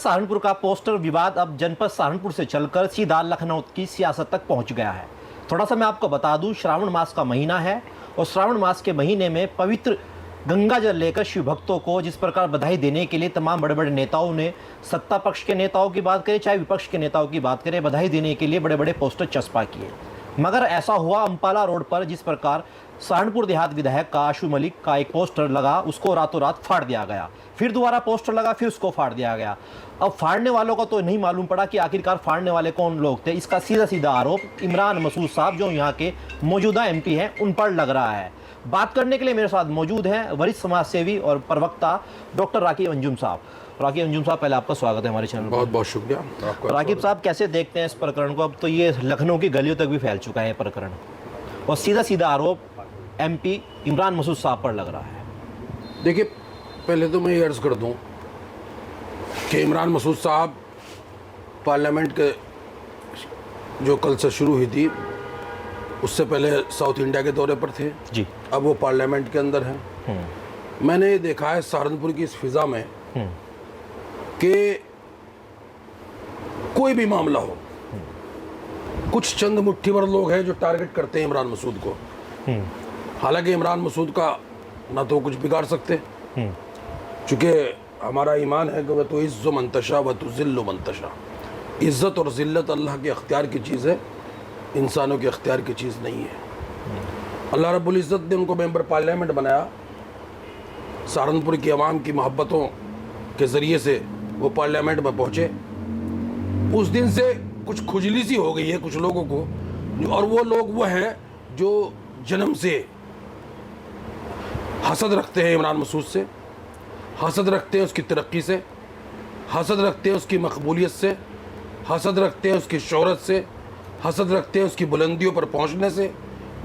सहारनपुर का पोस्टर विवाद अब जनपद सहारनपुर से चलकर सीधा लखनऊ की सियासत तक पहुंच गया है। थोड़ा सा मैं आपको बता दूं, श्रावण मास का महीना है और श्रावण मास के महीने में पवित्र गंगा जल लेकर शिव भक्तों को जिस प्रकार बधाई देने के लिए तमाम बड़े बड़े नेताओं ने, सत्ता पक्ष के नेताओं की बात करें चाहे विपक्ष के नेताओं की बात करें, बधाई देने के लिए बड़े बड़े पोस्टर चस्पा किए। मगर ऐसा हुआ अम्पाला रोड पर जिस प्रकार सहारनपुर देहात विधायक का आशु मलिक का एक पोस्टर लगा, उसको रातों रात फाड़ दिया गया। फिर दोबारा पोस्टर लगा, फिर उसको फाड़ दिया गया। अब फाड़ने वालों का तो नहीं मालूम पड़ा कि आखिरकार फाड़ने वाले कौन लोग थे। इसका सीधा सीधा आरोप इमरान मसूद साहब जो यहाँ के मौजूदा एमपी हैं उन पर लग रहा है। बात करने के लिए मेरे साथ मौजूद हैं वरिष्ठ समाज सेवी और प्रवक्ता डॉक्टर राकीब अंजुम साहब। राकीब अंजुम साहब, पहले आपका स्वागत है हमारे चैनल। बहुत बहुत शुक्रिया। राकीब साहब, कैसे देखते हैं इस प्रकरण को? अब तो ये लखनऊ की गलियों तक भी फैल चुका है प्रकरण और सीधा सीधा आरोप एमपी इमरान मसूद साहब पर लग रहा है। देखिए, पहले तो मैं ये अर्ज़ कर दूं कि इमरान मसूद साहब पार्लियामेंट के जो कल से शुरू हुई थी उससे पहले साउथ इंडिया के दौरे पर थे जी। अब वो पार्लियामेंट के अंदर हैं। मैंने ये देखा है सहारनपुर की इस फिज़ा में कि कोई भी मामला हो, कुछ चंद मुट्ठी भर लोग हैं जो टारगेट करते हैं इमरान मसूद को। हालांकि इमरान मसूद का ना तो कुछ बिगाड़ सकते, चूँकि हमारा ईमान है कि वह तो इज़्ज़ो मंतशा व तो ज़िल्लो मंतशा। इज़्ज़त और ज़िल्लत अल्लाह के अख्तियार की चीज़ है, इंसानों के अख्तियार की चीज़ नहीं है। अल्लाह रब्बुल इज़्ज़त ने उनको मेंबर पार्लियामेंट बनाया, सहारनपुर की आवाम की मोहब्बतों के ज़रिए से वो पार्लियामेंट में पहुँचे। उस दिन से कुछ खुजली सी हो गई है कुछ लोगों को, और वो लोग वो हैं जो जन्म से हसद रखते हैं इमरान मसूद से, हसद रखते हैं उसकी तरक्की से, हसद रखते हैं उसकी मकबूलियत से, हसद रखते हैं उसकी शोहरत से, हसद रखते हैं उसकी बुलंदियों पर पहुंचने से।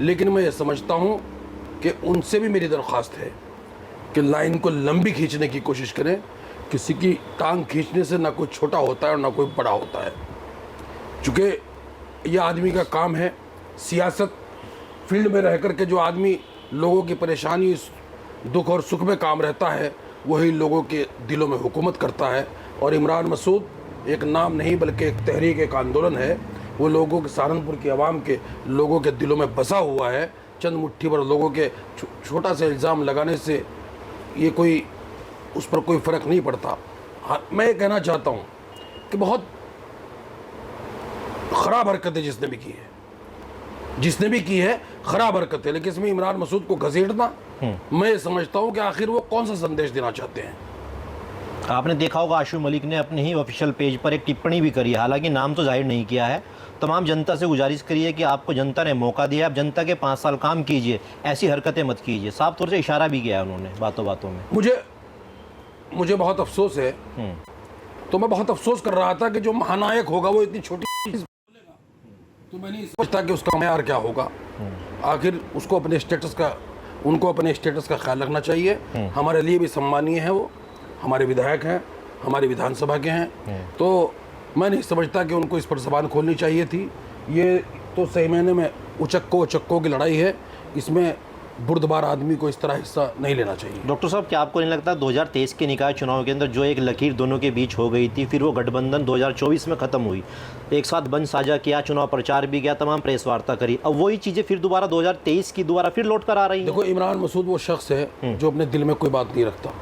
लेकिन मैं ये समझता हूं कि उनसे भी मेरी दरख्वास्त है कि लाइन को लंबी खींचने की कोशिश करें। किसी की टांग खींचने से ना कोई छोटा होता है और ना कोई बड़ा होता है। चूँकि यह आदमी का काम है, सियासत फील्ड में रह कर के जो आदमी लोगों की परेशानी, दुख और सुख में काम रहता है, वही लोगों के दिलों में हुकूमत करता है। और इमरान मसूद एक नाम नहीं बल्कि एक तहरीक, एक आंदोलन है। वो लोगों के, सहारनपुर की आवाम के लोगों के दिलों में बसा हुआ है। चंद मुट्ठी भर लोगों के छोटा सा इल्ज़ाम लगाने से ये कोई, उस पर कोई फ़र्क नहीं पड़ता। हाँ, मैं ये कहना चाहता हूँ कि बहुत ख़राब हरकतें जिसने भी की है ख़राब हरकत है, लेकिन इसमें इमरान मसूद को घसीटना, मैं समझता हूँ कि आखिर वो कौन सा संदेश देना चाहते हैं। आपने देखा होगा आशु मलिक ने अपने ही ऑफिशियल पेज पर एक टिप्पणी भी करी, हालांकि नाम तो जाहिर नहीं किया है। तमाम जनता से गुजारिश करी है कि आपको जनता ने मौका दिया, आप जनता के 5 साल काम कीजिए, ऐसी हरकतें मत कीजिए। साफ तौर से इशारा भी किया है उन्होंने बातों बातों में। मुझे बहुत अफसोस है, तो मैं बहुत अफसोस कर रहा था कि जो महानायक होगा वो इतनी छोटी चीज़ बोलेगा, तो मैं नहीं सोचता कि उसका मैयार क्या होगा। आखिर उसको अपने स्टेटस का ख्याल रखना चाहिए। हमारे लिए भी सम्मानीय है, वो हमारे विधायक हैं, हमारी विधानसभा के हैं, तो मैं नहीं समझता कि उनको इस पर ज़बान खोलनी चाहिए थी। ये तो सही मायने में उचक्कों की लड़ाई है, इसमें बुर्दबार आदमी को इस तरह हिस्सा नहीं लेना चाहिए। डॉक्टर साहब, क्या आपको नहीं लगता 2023 के निकाय चुनाव के अंदर जो एक लकीर दोनों के बीच हो गई थी, फिर वो गठबंधन 2024 में ख़त्म हुई, एक साथ बंद साझा किया, चुनाव प्रचार भी किया, तमाम प्रेस वार्ता करी, अब वही चीज़ें फिर दोबारा 2023 की दोबारा फिर लौट कर आ रही हैं? देखो, इमरान मसूद वो शख्स है जो अपने दिल में कोई बात नहीं रखता।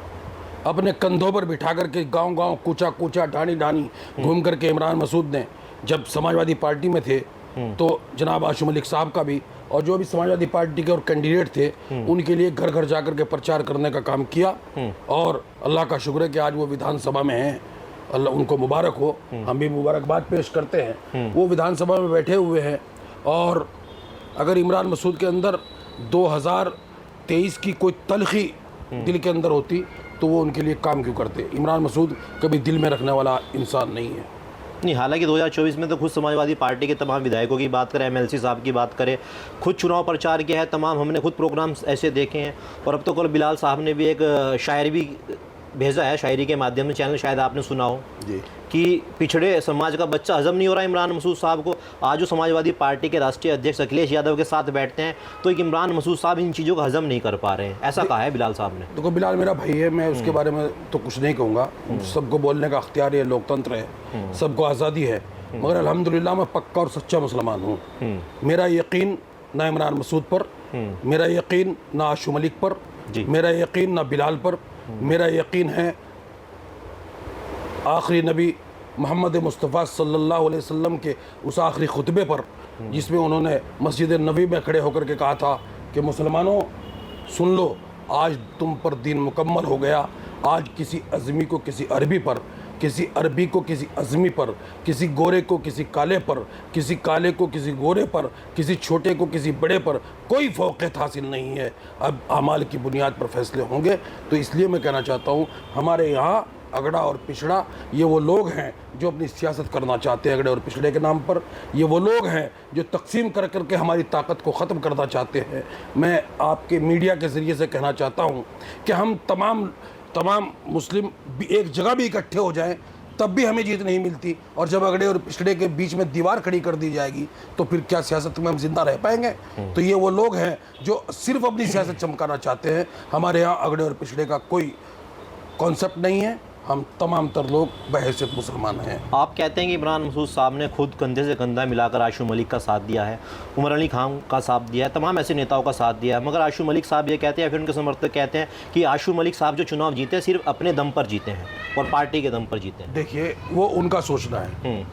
अपने कंधों पर बिठा करके गांव कूचा ढानी घूम करके इमरान मसूद ने, जब समाजवादी पार्टी में थे तो जनाब आशु मलिक साहब का भी, और जो भी समाजवादी पार्टी के और कैंडिडेट थे, उनके लिए घर घर जाकर के प्रचार करने का काम किया। और अल्लाह का शुक्र है कि आज वो विधानसभा में हैं, अल्लाह उनको मुबारक हो, हम भी मुबारकबाद पेश करते हैं। वो विधानसभा में बैठे हुए हैं, और अगर इमरान मसूद के अंदर 2023 की कोई तलखी दिल के अंदर होती तो वो उनके लिए काम क्यों करते। इमरान मसूद कभी दिल में रखने वाला इंसान नहीं है। नहीं, हालांकि 2024 में तो खुद समाजवादी पार्टी के तमाम विधायकों की बात करें, एमएलसी साहब की बात करें, खुद चुनाव प्रचार किया है, तमाम हमने खुद प्रोग्राम्स ऐसे देखे हैं। और अब तो कल बिलाल साहब ने भी एक शायरी भी भेजा है शायरी के माध्यम से, चैनल शायद आपने सुना हो जी। कि पिछड़े समाज का बच्चा हजम नहीं हो रहा इमरान मसूद साहब को। आज जो समाजवादी पार्टी के राष्ट्रीय अध्यक्ष अखिलेश यादव के साथ बैठते हैं तो एक इमरान मसूद साहब इन चीज़ों को हजम नहीं कर पा रहे हैं, ऐसा कहा है बिलाल साहब ने। देखो बिलाल मेरा भाई है, मैं उसके बारे में तो कुछ नहीं कहूँगा, सबको बोलने का अख्तियार है, लोकतंत्र है, सबको आज़ादी है, मगर अल्हम्दुलिल्लाह मैं पक्का और सच्चा मुसलमान हूँ। मेरा यकीन ना इमरान मसूद पर, मेरा यकीन ना आशू मलिक पर, मेरा यकीन ना बिलाल पर, मेरा यकीन है आखिरी नबी मोहम्मद मुस्तफ़ा सल्लल्लाहु अलैहि वसल्लम के उस आखिरी खुतबे पर, जिसमें उन्होंने मस्जिद नबी में खड़े होकर के कहा था कि मुसलमानों सुन लो, आज तुम पर दीन मुकम्मल हो गया। आज किसी अज़मी को किसी अरबी पर, किसी अरबी को किसी अज़मी पर, किसी गोरे को किसी काले पर, किसी काले को किसी गोरे पर, किसी छोटे को किसी बड़े पर कोई फ़ौक़ियत हासिल नहीं है। अब अमाल की बुनियाद पर फैसले होंगे। तो इसलिए मैं कहना चाहता हूँ, हमारे यहाँ अगड़ा और पिछड़ा ये वो लोग हैं जो अपनी सियासत करना चाहते हैं अगड़े और पिछड़े के नाम पर। ये वो लोग हैं जो तकसीम कर करके हमारी ताकत को ख़त्म करना चाहते हैं। मैं आपके मीडिया के ज़रिए से कहना चाहता हूँ कि हम तमाम मुस्लिम भी एक जगह भी इकट्ठे हो जाएं तब भी हमें जीत नहीं मिलती, और जब अगड़े और पिछड़े के बीच में दीवार खड़ी कर दी जाएगी तो फिर क्या सियासत में हम जिंदा रह पाएंगे। तो ये वो लोग हैं जो सिर्फ अपनी सियासत चमकाना चाहते हैं। हमारे यहाँ अगड़े और पिछड़े का कोई कॉन्सेप्ट नहीं है, हम तमाम तर लोग बहैसियत मुसलमान हैं। आप कहते हैं कि इमरान मसूद साहब ने खुद कंधे से कंधा मिलाकर आशू मलिक का साथ दिया है, उमर अली खान का साथ दिया है, तमाम ऐसे नेताओं का साथ दिया है, मगर आशू मलिक साहब ये कहते हैं, फिर उनके समर्थक कहते हैं कि आशू मलिक साहब जो चुनाव जीते सिर्फ अपने दम पर जीते हैं और पार्टी के दम पर जीते हैं। देखिए वो उनका सोचना है,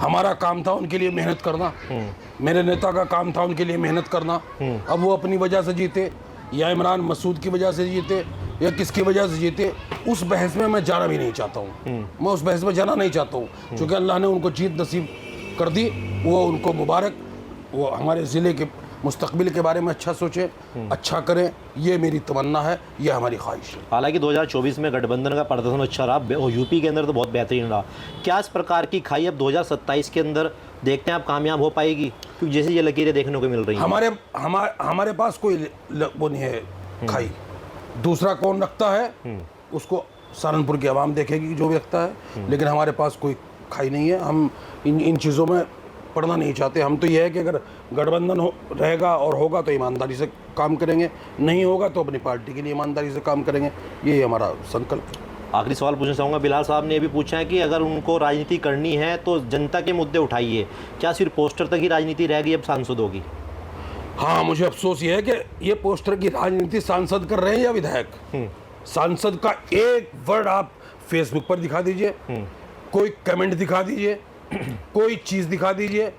हमारा काम था उनके लिए मेहनत करना, मेरे नेता का काम था उनके लिए मेहनत करना। अब वो अपनी वजह से जीते या इमरान मसूद की वजह से जीते या किसकी वजह से जीते, उस बहस में मैं जाना भी नहीं चाहता हूँ। मैं उस बहस में जाना नहीं चाहता हूँ, क्योंकि अल्लाह ने उनको जीत नसीब कर दी, वो उनको मुबारक। वो हमारे ज़िले के मुस्तकबिल के बारे में अच्छा सोचें, अच्छा करें, ये मेरी तमन्ना है, ये हमारी ख्वाहिश है। हालांकि 2024 में गठबंधन का प्रदर्शन अच्छा रहा, यूपी के अंदर तो बहुत बेहतरीन रहा। क्या इस प्रकार की खाई अब 2027 के अंदर देखते हैं आप कामयाब हो पाएगी? क्योंकि जैसे ये लकीरें देखने को मिल रही हैं। हमारे पास कोई वो नहीं है खाई, दूसरा कौन रखता है उसको सहारनपुर की आवाम देखेगी जो भी रखता है, लेकिन हमारे पास कोई खाई नहीं है। हम इन चीज़ों में पढ़ना नहीं चाहते। हम तो ये है कि अगर गठबंधन रहेगा और होगा तो ईमानदारी से काम करेंगे, नहीं होगा तो अपनी पार्टी के लिए ईमानदारी से काम करेंगे, यही हमारा संकल्प है। आखिरी सवाल पूछना चाहूँगा, बिलाल साहब ने ये भी पूछा है कि अगर उनको राजनीति करनी है तो जनता के मुद्दे उठाइए, क्या सिर्फ पोस्टर तक ही राजनीति रह गई अब सांसद होगी? हाँ, मुझे अफसोस ये है कि ये पोस्टर की राजनीति सांसद कर रहे हैं या विधायक। सांसद का एक वर्ड आप फेसबुक पर दिखा दीजिए, कोई कमेंट दिखा दीजिए, कोई चीज़ दिखा दीजिए।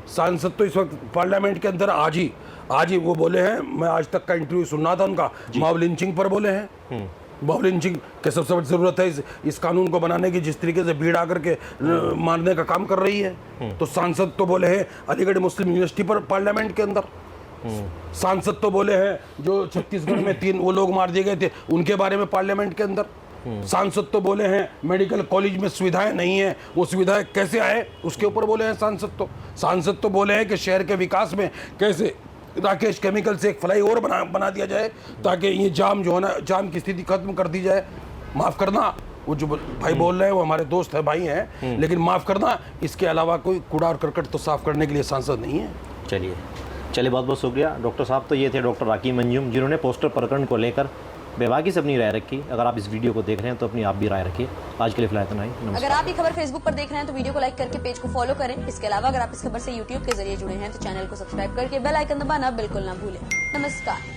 सांसद तो इस वक्त पार्लियामेंट के अंदर आज ही वो बोले हैं, मैं आज तक का इंटरव्यू सुनना था उनका, मॉब लिंचिंग पर बोले हैं। मॉब लिंचिंग के सबसे बड़ी ज़रूरत है इस कानून को बनाने की, जिस तरीके से भीड़ आकर के मारने का काम कर रही है। तो सांसद तो बोले हैं अलीगढ़ मुस्लिम यूनिवर्सिटी पर पार्लियामेंट के अंदर। सांसद तो बोले हैं जो छत्तीसगढ़ में 3 वो लोग मार दिए गए थे उनके बारे में पार्लियामेंट के अंदर। सांसद तो बोले हैं मेडिकल कॉलेज में सुविधाएं नहीं है, वो सुविधाएं कैसे आए उसके ऊपर बोले हैं सांसद तो बोले हैं कि शहर के विकास में कैसे राकेश केमिकल से एक फ्लाईओवर बना दिया जाए ताकि ये जाम जो है ना, जाम की स्थिति खत्म कर दी जाए। माफ़ करना, वो जो भाई बोल रहे हैं वो हमारे दोस्त है, भाई हैं, लेकिन माफ़ करना, इसके अलावा कोई कूड़ा और करकट तो साफ़ करने के लिए सांसद नहीं है। चलिए बहुत बहुत शुक्रिया डॉक्टर साहब। तो ये थे डॉक्टर राकीम अंजुम, जिन्होंने पोस्टर प्रकरण को लेकर बेबाकी से अपनी राय रखी। अगर आप इस वीडियो को देख रहे हैं तो अपनी आप भी राय रखिए। आज के लिए फिलहाल इतना ही, नमस्कार। अगर आप ये खबर फेसबुक पर देख रहे हैं तो वीडियो को लाइक करके पेज को फॉलो करें। इसके अलावा अगर आप इस खबर से यूट्यूब के जरिए जुड़े हैं तो चैनल को सब्सक्राइब करके बेल आइकन दबाना बिल्कुल ना भूलें। नमस्कार।